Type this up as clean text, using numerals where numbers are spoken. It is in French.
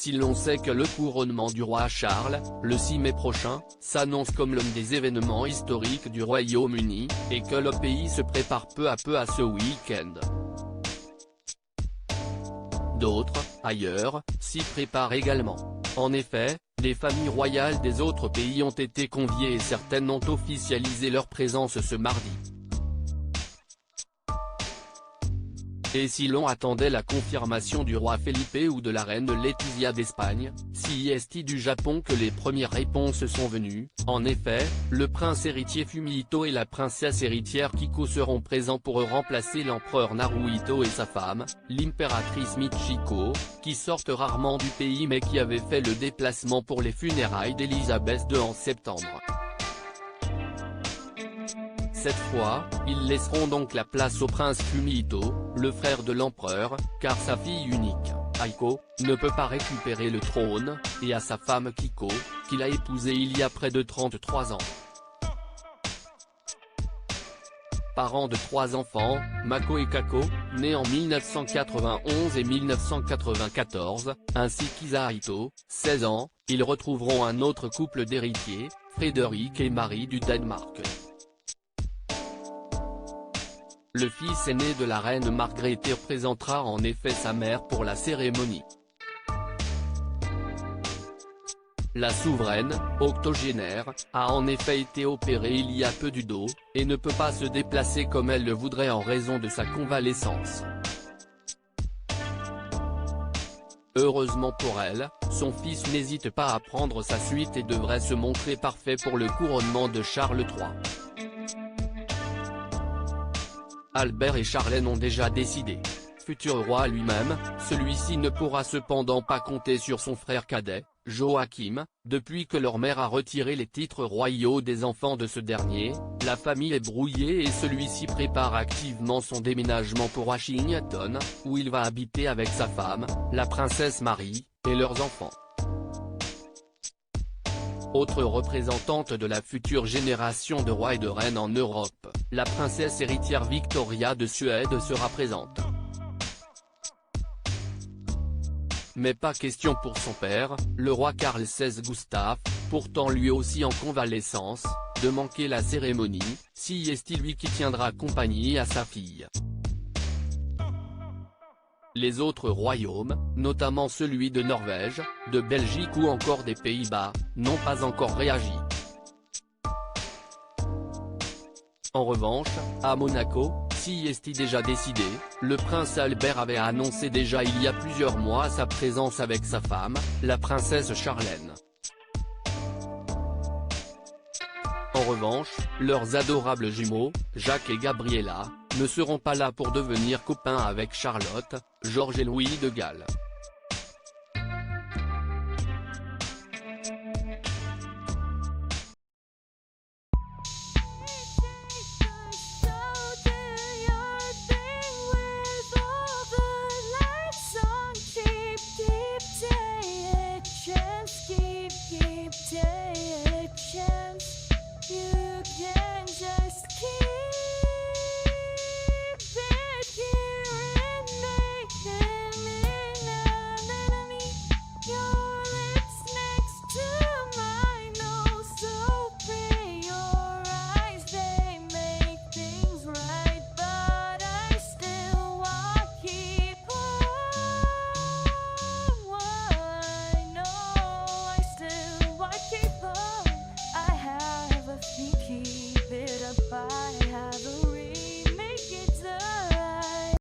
si l'on sait que le couronnement du roi Charles, le 6 mai prochain, s'annonce comme l'un des événements historiques du Royaume-Uni, et que le pays se prépare peu à peu à ce week-end. D'autres, ailleurs, s'y préparent également. En effet, les familles royales des autres pays ont été conviées et certaines ont officialisé leur présence ce mardi. Et si l'on attendait la confirmation du roi Felipe ou de la reine Letizia d'Espagne, si est du Japon que les premières réponses sont venues. En effet, le prince héritier Fumihito et la princesse héritière Kiko seront présents pour remplacer l'empereur Naruhito et sa femme, l'impératrice Michiko, qui sortent rarement du pays mais qui avait fait le déplacement pour les funérailles d'Elisabeth II en septembre. Cette fois, ils laisseront donc la place au prince Fumihito, le frère de l'empereur, car sa fille unique, Aiko, ne peut pas récupérer le trône, et à sa femme Kiko, qu'il a épousée il y a près de 33 ans. Parents de 3 enfants, Mako et Kako, nés en 1991 et 1994, ainsi qu'Isahito, 16 ans, ils retrouveront un autre couple d'héritiers, Frédéric et Marie du Danemark. Le fils aîné de la reine Margrethe représentera en effet sa mère pour la cérémonie. La souveraine, octogénaire, a en effet été opérée il y a peu du dos, et ne peut pas se déplacer comme elle le voudrait en raison de sa convalescence. Heureusement pour elle, son fils n'hésite pas à prendre sa suite et devrait se montrer parfait pour le couronnement de Charles III. Albert et Charlène ont déjà décidé. Futur roi lui-même, celui-ci ne pourra cependant pas compter sur son frère cadet, Joachim, depuis que leur mère a retiré les titres royaux des enfants de ce dernier. La famille est brouillée et celui-ci prépare activement son déménagement pour Washington, où il va habiter avec sa femme, la princesse Marie, et leurs enfants. Autre représentante de la future génération de rois et de reines en Europe, la princesse héritière Victoria de Suède sera présente. Mais pas question pour son père, le roi Carl XVI Gustaf, pourtant lui aussi en convalescence, de manquer la cérémonie, si est lui qui tiendra compagnie à sa fille. Les autres royaumes, notamment celui de Norvège, de Belgique ou encore des Pays-Bas, n'ont pas encore réagi. En revanche, à Monaco, si est déjà décidé, le prince Albert avait annoncé déjà il y a plusieurs mois sa présence avec sa femme, la princesse Charlène. En revanche, leurs adorables jumeaux, Jacques et Gabriella, ne seront pas là pour devenir copains avec Charlotte, Georges et Louis de Galles.